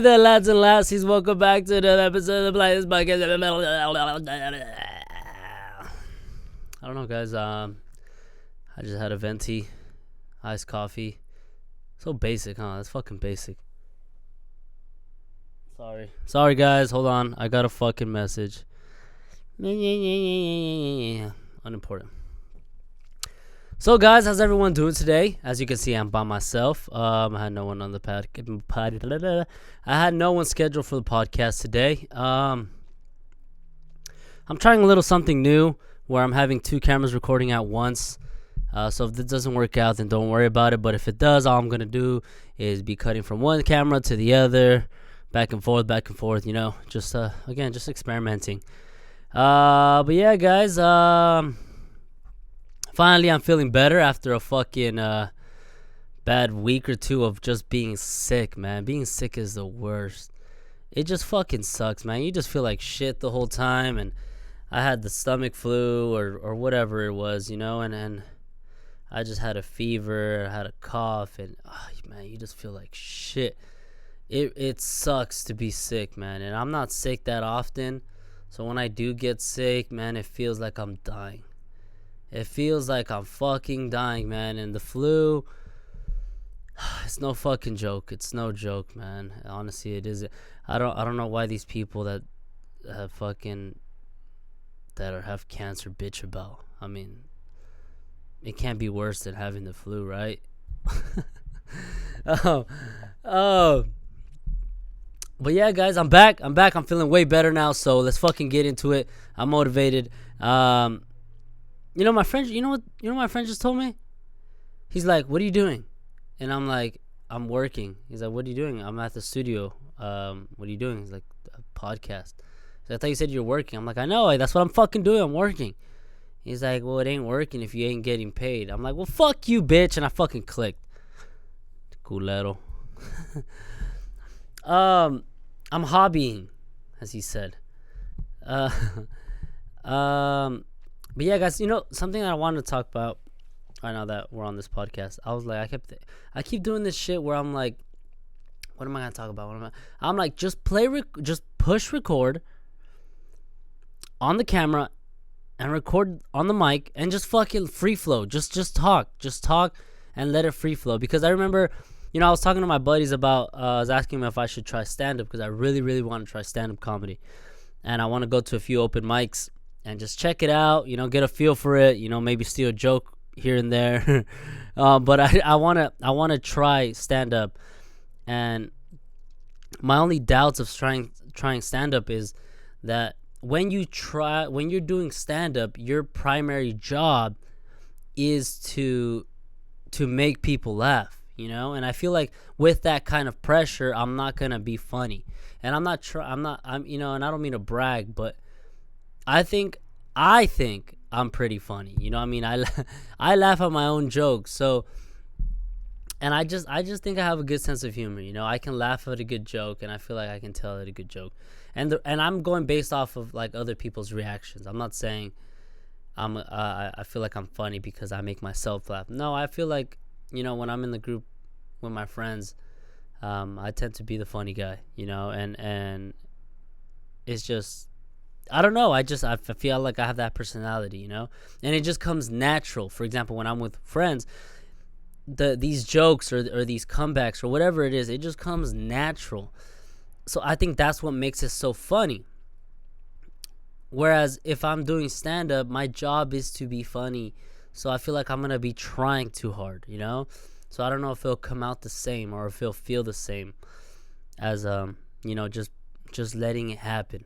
there, lads and lassies. Welcome back to another episode of the Playlist Podcast. I don't know, guys. I just had a venti, iced coffee. So basic, huh? That's fucking basic. Sorry, guys. Hold on. I got a fucking message. Unimportant. So, guys, how's everyone doing today? As you can see, I'm by myself. I had no one on the I had no one scheduled for the podcast today. I'm trying a little something new where I'm having two cameras recording at once. So if this doesn't work out, then don't worry about it. But if it does, all I'm going to do is be cutting from one camera to the other, back and forth, you know, just experimenting. But yeah, guys, finally I'm feeling better after a fucking bad week or two of just being sick, man. Being sick is the worst. It just fucking sucks, man. You just feel like shit the whole time, and I had the stomach flu or whatever it was, you know, and I just had a fever, I had a cough, and man, you just feel like shit. It sucks to be sick, man, and I'm not sick that often, so when I do get sick, man, it feels like I'm dying. It feels like I'm fucking dying, man, and the flu, it's no fucking joke. It's no joke, man. Honestly, it isn't. I don't know why these people that have have cancer bitch about. I mean, it can't be worse than having the flu, right? But yeah, guys, I'm back. I'm feeling way better now, so let's fucking get into it. I'm motivated. My friend, you know what my friend just told me? He's like, "What are you doing?" And I'm like, "I'm working." He's like, "What are you doing?" "I'm at the studio." "What are you doing?" He's like, "A podcast." So I thought you said you're working. I'm like, "I know, that's what I'm fucking doing. I'm working." He's like, "Well, it ain't working if you ain't getting paid." I'm like, "Well, fuck you, bitch," and I fucking clicked. Culero. I'm hobbying, as he said. But yeah, guys, you know, something that I wanted to talk about right now that we're on this podcast. I was like, I keep doing this shit where I'm like, what am I gonna talk about? I'm like, just push record on the camera and record on the mic and just fucking free flow. Just talk and let it free flow. Because I remember, you know, I was talking to my buddies about, I was asking them if I should try stand-up because I really, really want to try stand-up comedy. And I want to go to a few open mics and just check it out, you know, get a feel for it, you know, maybe steal a joke here and there. But I want to try stand-up. And my only doubts of trying stand-up is that when you're doing stand-up, your primary job is to make people laugh. You know, and I feel like with that kind of pressure, I'm not gonna be funny, and and I don't mean to brag, but I think I'm pretty funny. You know what I mean? I laugh at my own jokes, so, and I just think I have a good sense of humor. You know, I can laugh at a good joke, and I feel like I can tell it a good joke, and I'm going based off of like other people's reactions. I'm not saying I feel like I'm funny because I make myself laugh. No, I feel like, you know, when I'm in the group with my friends, I tend to be the funny guy, you know, and it's just, I don't know, I feel like I have that personality, you know, and it just comes natural. For example, when I'm with friends, these jokes or these comebacks or whatever it is, it just comes natural. So I think that's what makes it so funny. Whereas if I'm doing stand-up, my job is to be funny. So I feel like I'm going to be trying too hard, you know? So I don't know if it'll come out the same or if it'll feel the same as, you know, just letting it happen.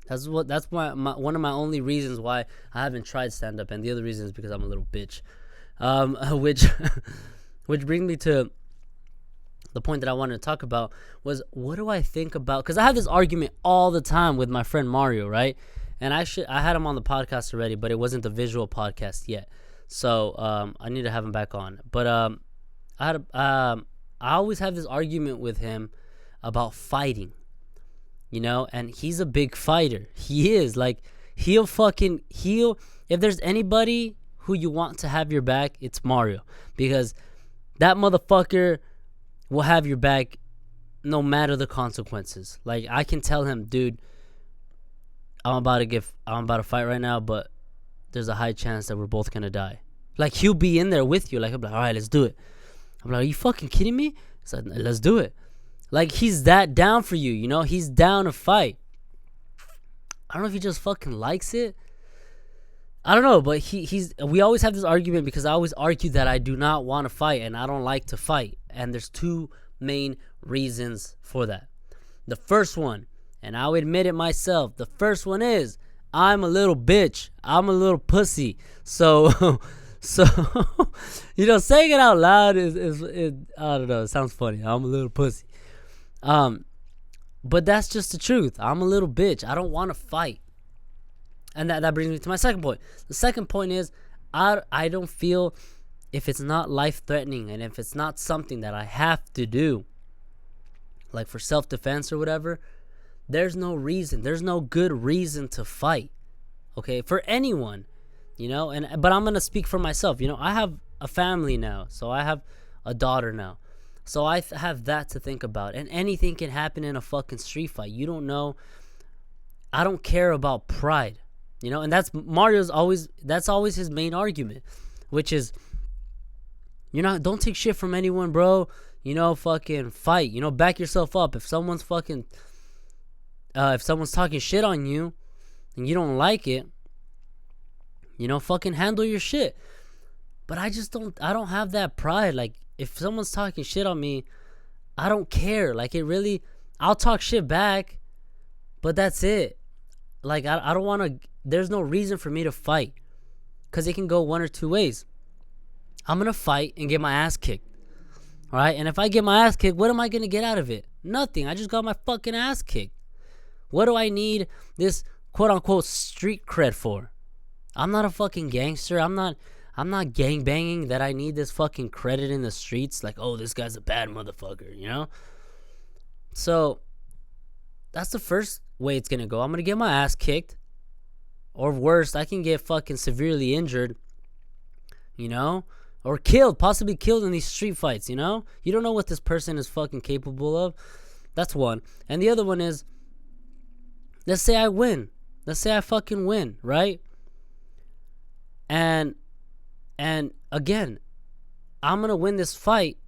That's one of my only reasons why I haven't tried stand-up. And the other reason is because I'm a little bitch. Which brings me to the point that I wanted to talk about was, what do I think about, because I have this argument all the time with my friend Mario, right? And I had him on the podcast already, but it wasn't the visual podcast yet. So I need to have him back on. But I always have this argument with him about fighting, you know, and he's a big fighter. He is, like, if there's anybody who you want to have your back, it's Mario, because that motherfucker will have your back no matter the consequences. Like, I can tell him, dude, I'm about to fight right now, but there's a high chance that we're both gonna die. Like, he'll be in there with you. Like, I'm like, all right, let's do it. I'm like, are you fucking kidding me? He's like, let's do it. Like, he's that down for you, you know? He's down to fight. I don't know if he just fucking likes it. I don't know, but we always have this argument because I always argue that I do not want to fight and I don't like to fight. And there's two main reasons for that. The first one, and I'll admit it myself, the first one is I'm a little bitch. I'm a little pussy. So you know, saying it out loud is I don't know, it sounds funny. I'm a little pussy. But that's just the truth. I'm a little bitch. I don't want to fight. And that brings me to my second point. The second point is I don't feel, if it's not life-threatening and if it's not something that I have to do, like for self-defense or whatever, there's no reason. There's no good reason to fight. Okay? For anyone. You know? But I'm going to speak for myself. You know, I have a family now. So I have a daughter now. So I have that to think about. And anything can happen in a fucking street fight. You don't know. I don't care about pride. You know, and that's always his main argument, which is, don't take shit from anyone, bro. You know, fucking fight. You know, back yourself up. If someone's talking shit on you and you don't like it, you know, fucking handle your shit. But I don't have that pride. Like, if someone's talking shit on me, I don't care. Like, I'll talk shit back, but that's it. Like, I don't want to, there's no reason for me to fight, because it can go one or two ways. I'm going to fight and get my ass kicked. All right? And if I get my ass kicked, what am I going to get out of it? Nothing. I just got my fucking ass kicked. What do I need this quote-unquote street cred for? I'm not a fucking gangster. I'm not gangbanging that I need this fucking credit in the streets. Like, oh, this guy's a bad motherfucker, you know? So, that's the first way it's going to go. I'm going to get my ass kicked. Or worse, I can get fucking severely injured, you know? Or killed, possibly killed in these street fights, you know? You don't know what this person is fucking capable of. That's one. And the other one is, let's say I win. Let's say I fucking win, right? And again, I'm going to win this fight,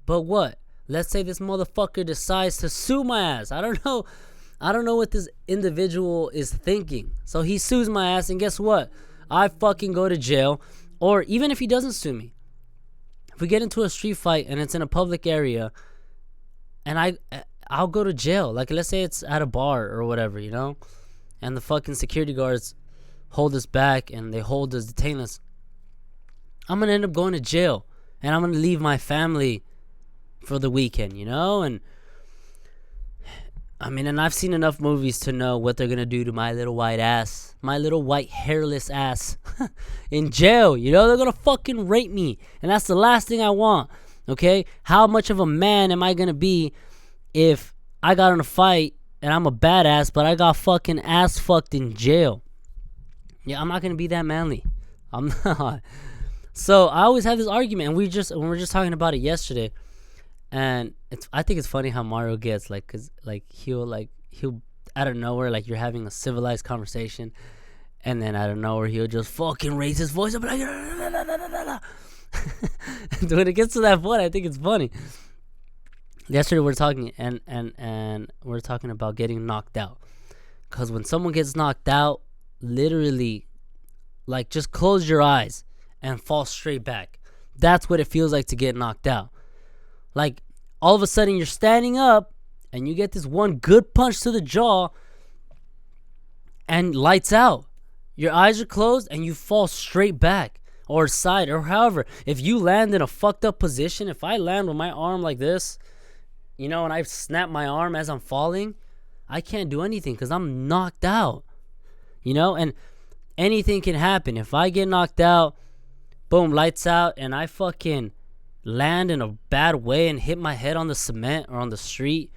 but what? Let's say this motherfucker decides to sue my ass. I don't know what this individual is thinking. So he sues my ass, and guess what? I fucking go to jail. Or even if he doesn't sue me, if we get into a street fight and it's in a public area, and I'll go to jail. Like, let's say it's at a bar or whatever, you know? And the fucking security guards hold us back and they hold us, detain us. I'm going to end up going to jail. And I'm going to leave my family for the weekend, you know? And I mean, and I've seen enough movies to know what they're going to do to my little white ass, my little white hairless ass in jail. You know, they're going to fucking rape me. And that's the last thing I want. Okay? How much of a man am I going to be if I got in a fight and I'm a badass, but I got fucking ass fucked in jail? Yeah, I'm not going to be that manly. I'm not. So I always have this argument, and we were just talking about it yesterday. And I think it's funny how Mario gets, like, cause like he'll out of nowhere, like, you're having a civilized conversation, and then out of nowhere he'll just fucking raise his voice up like, and when it gets to that point, I think it's funny. Yesterday we're talking and we're talking about getting knocked out, cause when someone gets knocked out, literally, like, just close your eyes and fall straight back. That's what it feels like to get knocked out. Like, all of a sudden you're standing up and you get this one good punch to the jaw and lights out. Your eyes are closed and you fall straight back or side or however. If you land in a fucked up position, if I land with my arm like this, you know, and I snap my arm as I'm falling, I can't do anything because I'm knocked out. You know, and anything can happen. If I get knocked out, boom, lights out, and I fucking land in a bad way and hit my head on the cement or on the street,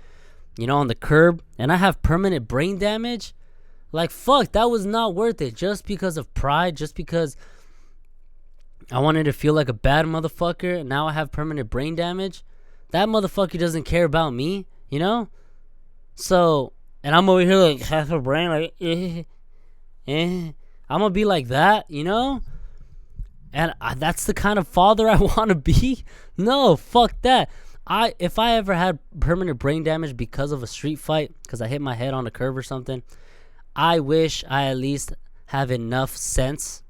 you know, on the curb, and I have permanent brain damage, like, fuck, that was not worth it. Just because of pride, just because I wanted to feel like a bad motherfucker, and now I have permanent brain damage. That motherfucker doesn't care about me. you know? So, and I'm over here like half a brain, like, I'm gonna be like that, you know? And that's the kind of father I want to be? No, fuck that. If I ever had permanent brain damage because of a street fight, because I hit my head on a curve or something, I wish I at least have enough sense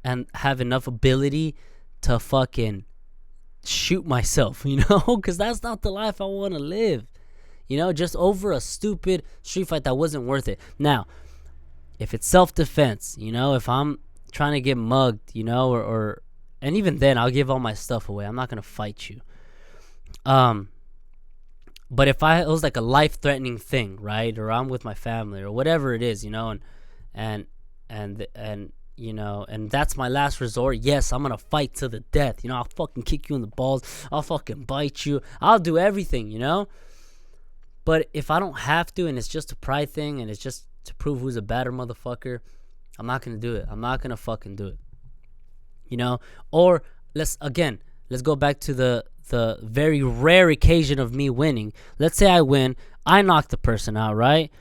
and have enough ability to fucking shoot myself, you know? Because that's not the life I want to live, you know? Just over a stupid street fight that wasn't worth it. Now, if it's self-defense, you know, if I'm trying to get mugged, you know, or and even then I'll give all my stuff away. I'm not going to fight you. But if it was like a life-threatening thing, right? Or I'm with my family or whatever it is, you know, and you know, and that's my last resort. Yes, I'm going to fight to the death. You know, I'll fucking kick you in the balls. I'll fucking bite you. I'll do everything, you know? But if I don't have to and it's just a pride thing and it's just to prove who's a better motherfucker, I'm not going to do it. I'm not going to fucking do it. You know? Or let's go back to the very rare occasion of me winning. Let's say I win. I knock the person out, right?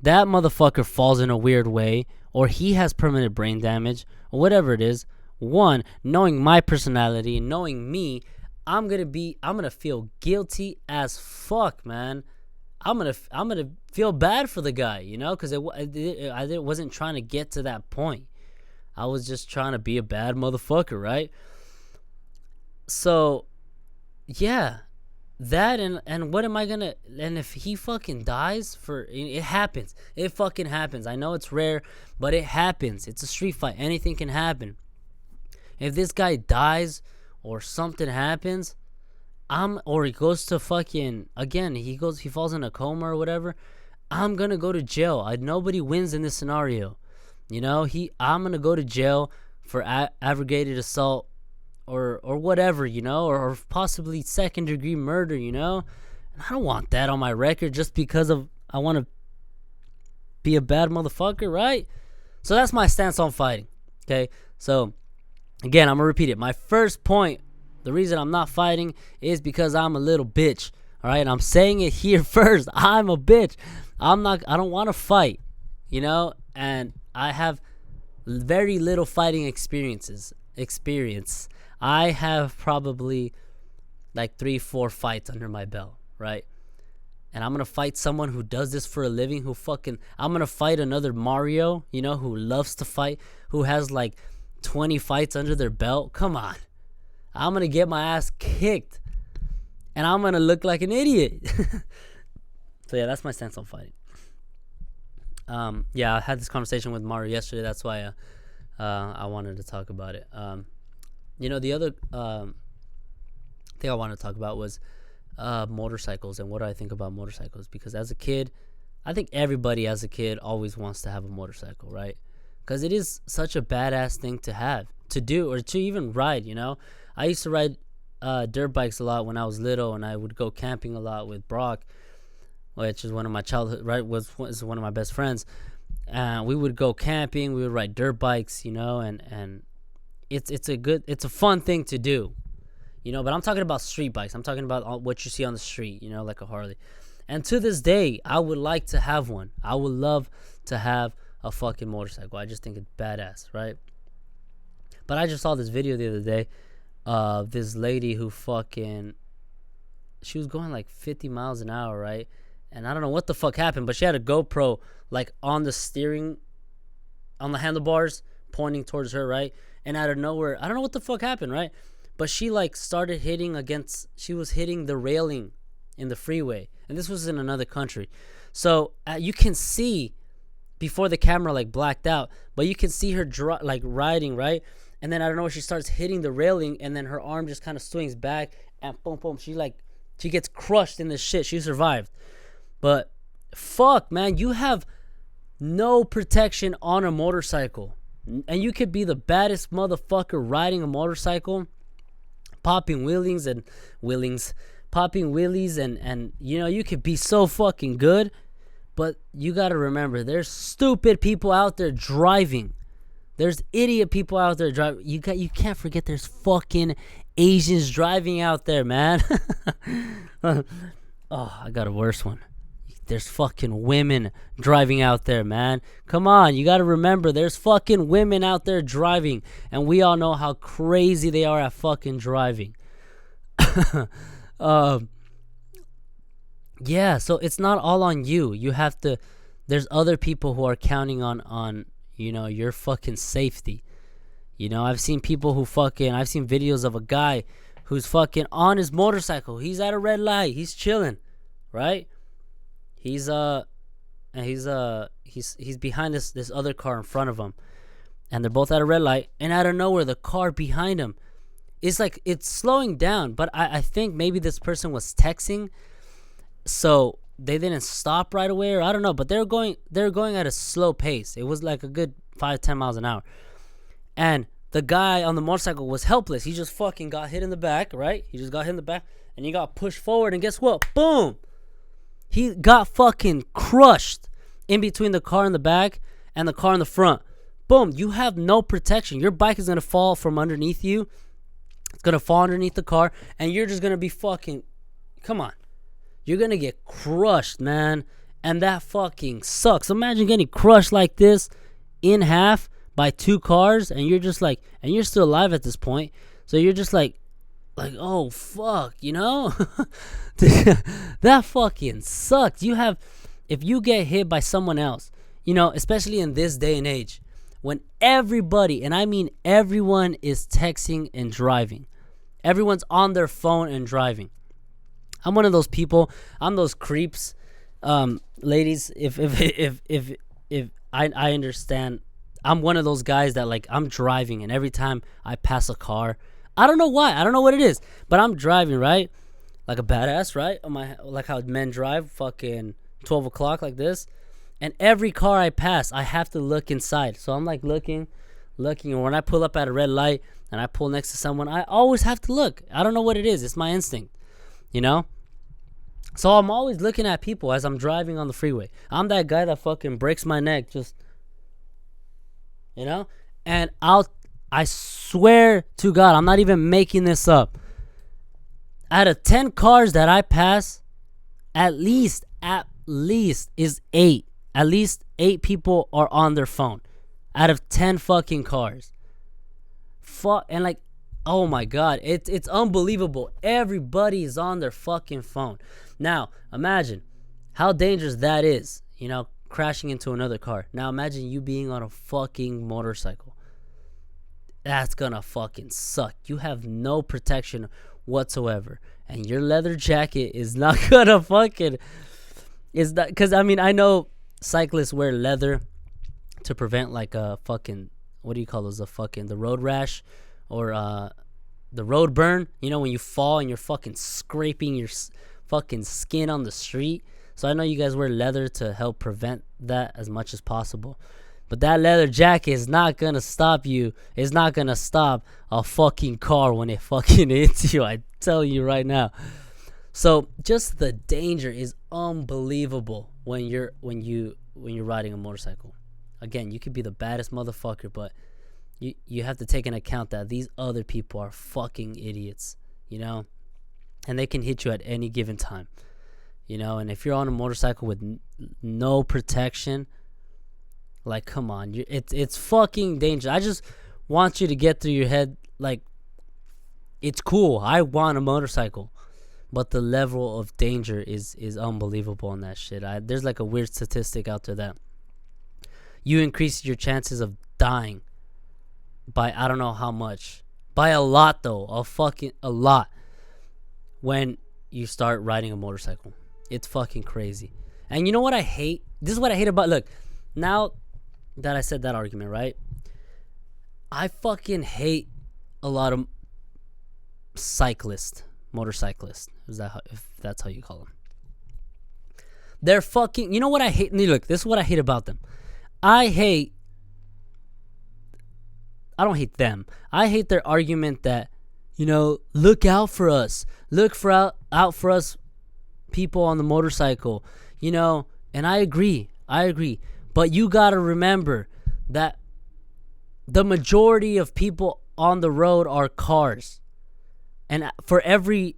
That motherfucker falls in a weird way, or he has permanent brain damage, or whatever it is. One, knowing my personality, knowing me, I'm gonna feel guilty as fuck, man. I'm gonna feel bad for the guy, you know, because I wasn't trying to get to that point. I was just trying to be a bad motherfucker, right? So, yeah, that and what am I gonna? And if he fucking dies, it happens. It fucking happens. I know it's rare, but it happens. It's a street fight. Anything can happen. If this guy dies or something happens, or he goes to fucking, again, he falls in a coma or whatever, I'm gonna go to jail. Nobody wins in this scenario. You know, I'm gonna go to jail for aggravated assault or whatever, you know, or possibly second degree murder, you know. And I don't want that on my record just because I want to be a bad motherfucker, right? So that's my stance on fighting. Okay, so again, I'm gonna repeat it. My first point, the reason I'm not fighting is because I'm a little bitch. All right, and I'm saying it here first. I'm a bitch. I don't want to fight, you know, and I have very little fighting experience. I have probably like 3-4 fights under my belt, right? And I'm gonna fight someone who does this for a living, I'm gonna fight another Mario, you know, who loves to fight, who has like 20 fights under their belt. Come on. I'm gonna get my ass kicked and I'm gonna look like an idiot. So yeah, that's my stance on fighting. Yeah, I had this conversation with Mario yesterday. That's why I wanted to talk about it. You know, the other thing I wanted to talk about was motorcycles and what do I think about motorcycles. Because as a kid, I think everybody as a kid always wants to have a motorcycle, right? Because it is such a badass thing to have, to do, or to even ride, you know? I used to ride dirt bikes a lot when I was little, and I would go camping a lot with Brock, which is one of my childhood, right, was one of my best friends. We would go camping, we would ride dirt bikes, you know, and it's a fun thing to do, you know. But I'm talking about street bikes. I'm talking about what you see on the street, you know, like a Harley. And to this day, I would like to have one. I would love to have a fucking motorcycle. I just think it's badass, right? But I just saw this video the other day of this lady who she was going like 50 miles an hour, right? And I don't know what the fuck happened, but she had a GoPro like on the steering, on the handlebars, pointing towards her, right? And out of nowhere, I don't know what the fuck happened, right? But she like started she was hitting the railing in the freeway. And this was in another country. So you can see before the camera like blacked out, but you can see her like riding, right? And then I don't know, she starts hitting the railing, and then her arm just kind of swings back, and boom, boom, she gets crushed in this shit. She survived. But fuck, man, you have no protection on a motorcycle. And you could be the baddest motherfucker riding a motorcycle, popping wheelies and you know, you could be so fucking good. But you got to remember, there's stupid people out there driving. There's idiot people out there driving. You can't forget there's fucking Asians driving out there, man. Oh, I got a worse one. There's fucking women driving out there, man. Come on, you gotta remember, there's fucking women out there driving, and we all know how crazy they are at fucking driving. Yeah, so it's not all on you. You have to. There's other people who are counting on your fucking safety. I've seen people I've seen videos of a guy who's fucking on his motorcycle. He's at a red light. He's chilling, right? He's behind this other car in front of him, and they're both at a red light. And out of nowhere, the car behind him is like, it's slowing down. But I think maybe this person was texting, so they didn't stop right away, or I don't know. But they're going at a slow pace. It was like a good 5-10 miles an hour. And the guy on the motorcycle was helpless. He just fucking got hit in the back, right? He just got hit in the back, and he got pushed forward, and guess what? Boom! He got fucking crushed in between the car in the back and the car in the front. Boom! You have no protection. Your bike is going to fall from underneath you. It's going to fall underneath the car, and you're just going to be fucking... Come on. You're going to get crushed, man. And that fucking sucks. Imagine getting crushed like this in half by two cars, and you're just like, and you're still alive at this point, so you're just like, oh fuck, that fucking sucks. If you get hit by someone else, especially in this day and age, when everybody, and I mean everyone, is texting and driving, everyone's on their phone and driving. I'm one of those people. I'm those creeps, ladies. If I understand. I'm one of those guys that, like, I'm driving, and every time I pass a car, I don't know why, I don't know what it is, but I'm driving, right, like a badass, right, like how men drive, fucking 12 o'clock like this, and every car I pass, I have to look inside. So I'm like looking, and when I pull up at a red light and I pull next to someone, I always have to look. I don't know what it is. It's my instinct, so I'm always looking at people as I'm driving on the freeway. I'm that guy that fucking breaks my neck just... And I swear to God, I'm not even making this up. Out of 10 cars that I pass, at least is 8. At least 8 people are on their phone. Out of 10 fucking cars. And like, oh my God, it's unbelievable. Everybody is on their fucking phone. Now, imagine how dangerous that is, crashing into another car. Now imagine you being on a fucking motorcycle. That's gonna fucking suck. You have no protection whatsoever, and your leather jacket is not gonna fucking... Is that because I know cyclists wear leather to prevent like a fucking... What do you call those? The road rash, or the road burn. When you fall and you're fucking scraping your fucking skin on the street. So I know you guys wear leather to help prevent that as much as possible. But that leather jacket is not going to stop you. It's not going to stop a fucking car when it fucking hits you. I tell you right now. So just the danger is unbelievable when you're riding a motorcycle. Again, you could be the baddest motherfucker, but you have to take into account that these other people are fucking idiots, and they can hit you at any given time. And if you're on a motorcycle with no protection, like, come on, it's fucking dangerous. I just want you to get through your head, like, it's cool. I want a motorcycle, but the level of danger is unbelievable on that shit. There's like a weird statistic out there that you increase your chances of dying by I don't know how much, by a lot though, a lot, when you start riding a motorcycle. It's fucking crazy. And you know what I hate? This is what I hate about... Look, now that I said that argument, right? I fucking hate a lot of motorcyclists. If that's how you call them. They're fucking... You know what I hate? Look, this is what I hate about them. I don't hate them. I hate their argument that, look out for us. Look out for us people on the motorcycle, and I agree, but you gotta remember that the majority of people on the road are cars. And for every,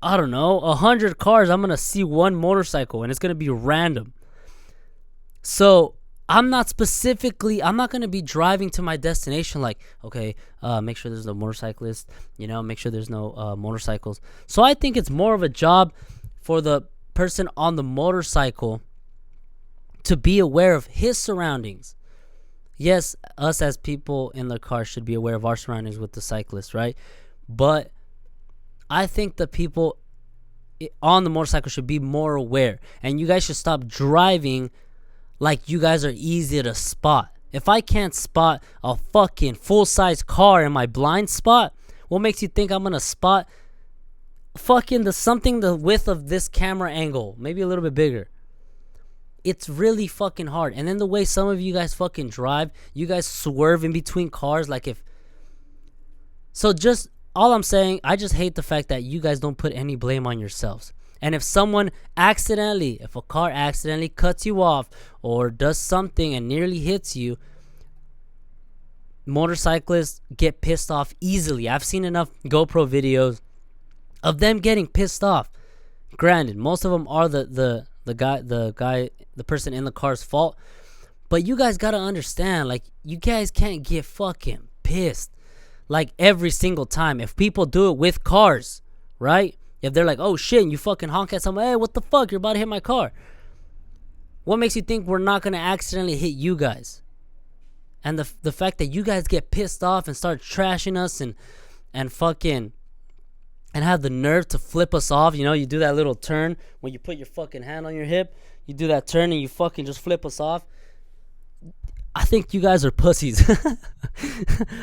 I don't know, 100 cars, I'm going to see one motorcycle, and it's going to be random. So I'm not going to be driving to my destination like, okay, make sure there's no motorcyclists, make sure there's no motorcycles. So I think it's more of a job for the person on the motorcycle to be aware of his surroundings. Yes, us as people in the car should be aware of our surroundings with the cyclist, right? But I think the people on the motorcycle should be more aware. And you guys should stop driving like you guys are easy to spot. If I can't spot a fucking full-size car in my blind spot, what makes you think I'm going to spot fucking the width of this camera angle? Maybe a little bit bigger. It's really fucking hard. And then the way some of you guys fucking drive, you guys swerve in between cars all I'm saying, I just hate the fact that you guys don't put any blame on yourselves. And if a car accidentally cuts you off or does something and nearly hits you, motorcyclists get pissed off easily. I've seen enough GoPro videos of them getting pissed off. Granted, most of them are the person in the car's fault. But you guys gotta understand, you guys can't get fucking pissed every single time. If people do it with cars, right? If they're like, oh shit, and you fucking honk at someone, hey, what the fuck, you're about to hit my car. What makes you think we're not gonna accidentally hit you guys? And the fact that you guys get pissed off and start trashing us and fucking and have the nerve to flip us off. You do that little turn when you put your fucking hand on your hip. You do that turn and you fucking just flip us off. I think you guys are pussies.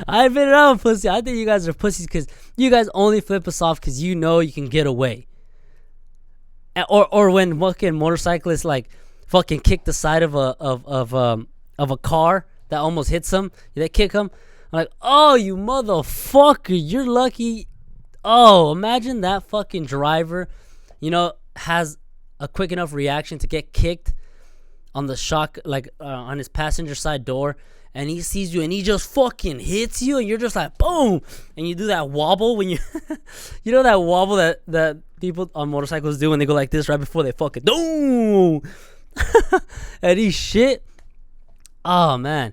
I admit it, I'm a pussy. I think you guys are pussies because you guys only flip us off because you can get away. Or when fucking motorcyclists fucking kick the side of a car that almost hits them, they kick them. I'm like, oh, you motherfucker, you're lucky. Oh, imagine that fucking driver, has a quick enough reaction to get kicked on the shock, on his passenger side door, and he sees you and he just fucking hits you, and you're just like, boom, and you do that wobble when you, that wobble that people on motorcycles do when they go like this right before they fucking, boom, and he shit. Oh man,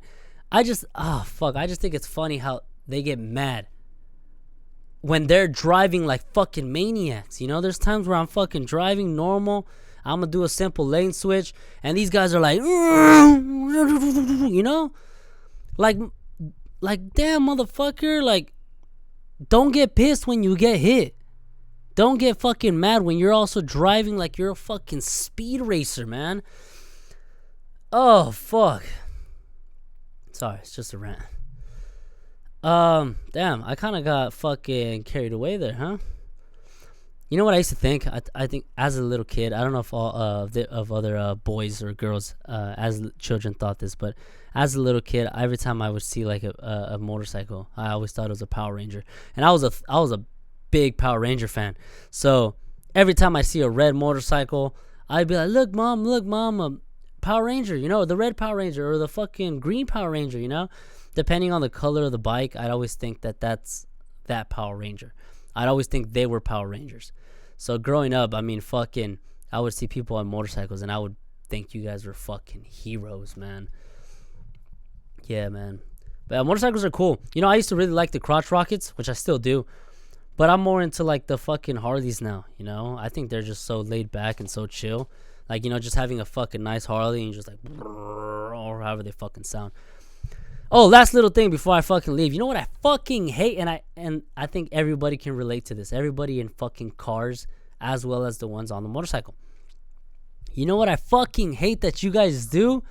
I just think it's funny how they get mad when they're driving like fucking maniacs. There's times where I'm fucking driving normal, I'm gonna do a simple lane switch, and these guys are like, like damn motherfucker, don't get pissed when you get hit. Don't get fucking mad when you're also driving like you're a fucking speed racer, man. Oh fuck. Sorry, it's just a rant. Damn, I kind of got fucking carried away there, huh? You know what I used to think? I think as a little kid, I don't know if all of other boys or girls as children thought this, but as a little kid, every time I would see a motorcycle, I always thought it was a Power Ranger, and I was a big Power Ranger fan. So every time I see a red motorcycle, I'd be like, look mom, Power Ranger, the red Power Ranger or the fucking green Power Ranger, depending on the color of the bike. I'd always think that's that Power Ranger. I'd always think they were Power Rangers. So growing up, I would see people on motorcycles and I would think you guys were fucking heroes, man. Yeah, man. But motorcycles are cool. I used to really like the crotch rockets, which I still do. But I'm more into the fucking Harleys now, I think they're just so laid back and so chill. Just having a fucking nice Harley and just or however they fucking sound. Oh, last little thing before I fucking leave. You know what I fucking hate? And I think everybody can relate to this. Everybody in fucking cars as well as the ones on the motorcycle. You know what I fucking hate that you guys do?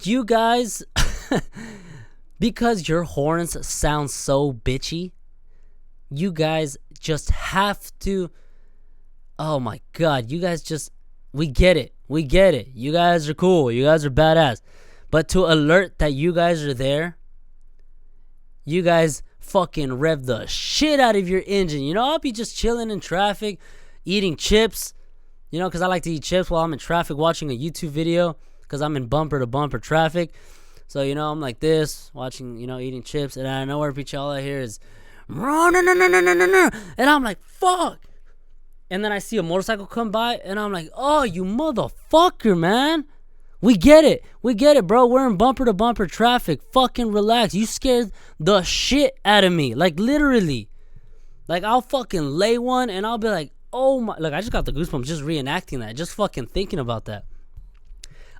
You guys, because your horns sound so bitchy, you guys just have to, oh my God, you guys just, we get it. You guys are cool. You guys are badass. But to alert that you guys are there, you guys fucking rev the shit out of your engine. I'll be just chilling in traffic, eating chips, because I like to eat chips while I'm in traffic watching a YouTube video, because I'm in bumper to bumper traffic. So, I'm like this, watching, eating chips, and I know where all I hear is, And I'm like, fuck. And then I see a motorcycle come by, and I'm like, oh, you motherfucker, man. We get it, bro. We're in bumper to bumper traffic. Fucking relax. You scared the shit out of me, like literally. Like I'll fucking lay one, and I'll be like, oh my. Look, I just got the goosebumps just reenacting that, just fucking thinking about that.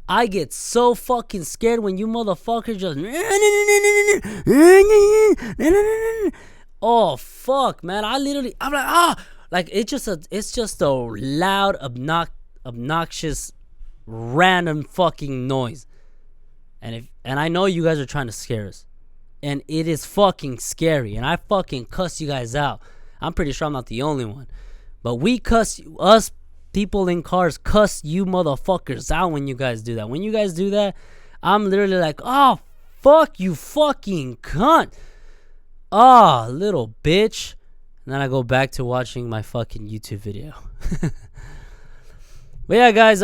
I get so fucking scared when you motherfuckers just. Oh fuck, man. I'm like, like it's just a loud, obnoxious, random fucking noise. And I know you guys are trying to scare us, and it is fucking scary, and I fucking cuss you guys out. I'm pretty sure I'm not the only one, but us people in cars cuss you motherfuckers out when you guys do that. When you guys do that, I'm literally like, oh fuck you fucking cunt. Oh, little bitch. And then I go back to watching my fucking YouTube video. But yeah, guys,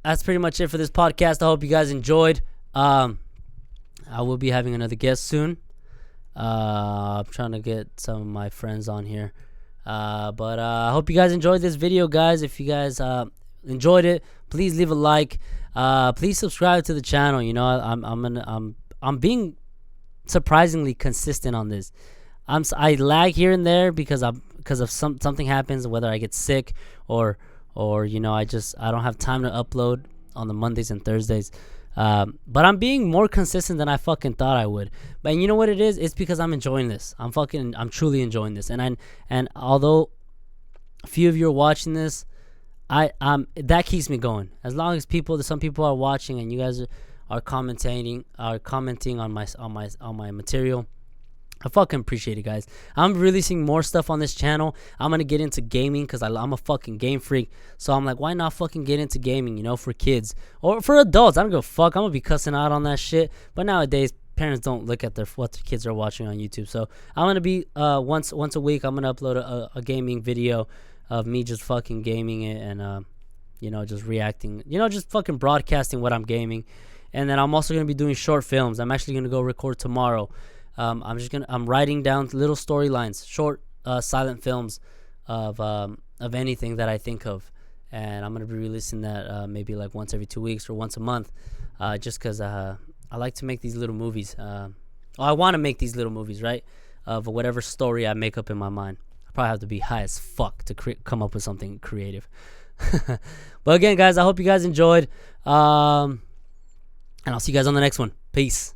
that's pretty much it for this podcast. I hope you guys enjoyed. I will be having another guest soon. I'm trying to get some of my friends on here. But I hope you guys enjoyed this video, guys. If you guys enjoyed it, please leave a like. Please subscribe to the channel. You know, I'm being surprisingly consistent on this. I lag here and there because of something happens, whether I get sick or you know, I don't have time to upload on the Mondays and Thursdays. But I'm being more consistent than I fucking thought I would. But you know what it is? It's because I'm enjoying this. I'm truly enjoying this. And although a few of you are watching this, that keeps me going. As long as some people are watching and you guys are commenting on my material, I fucking appreciate it, guys. I'm releasing more stuff on this channel. I'm gonna get into gaming because I'm a fucking game freak. So I'm like, why not fucking get into gaming, you know, for kids or for adults? I don't give a fuck. I'm gonna be cussing out on that shit. But nowadays, parents don't look at what their kids are watching on YouTube. So I'm gonna be once a week. I'm gonna upload a gaming video of me just fucking gaming it and you know, just reacting. You know, just fucking broadcasting what I'm gaming. And then I'm also gonna be doing short films. I'm actually gonna go record tomorrow. I'm writing down little storylines, short silent films of anything that I think of, and I'm gonna be releasing that maybe like once every 2 weeks or once a month, just because I like to make these little movies. I want to make these little movies, right? Of whatever story I make up in my mind. I probably have to be high as fuck to come up with something creative. But again, guys, I hope you guys enjoyed, and I'll see you guys on the next one. Peace.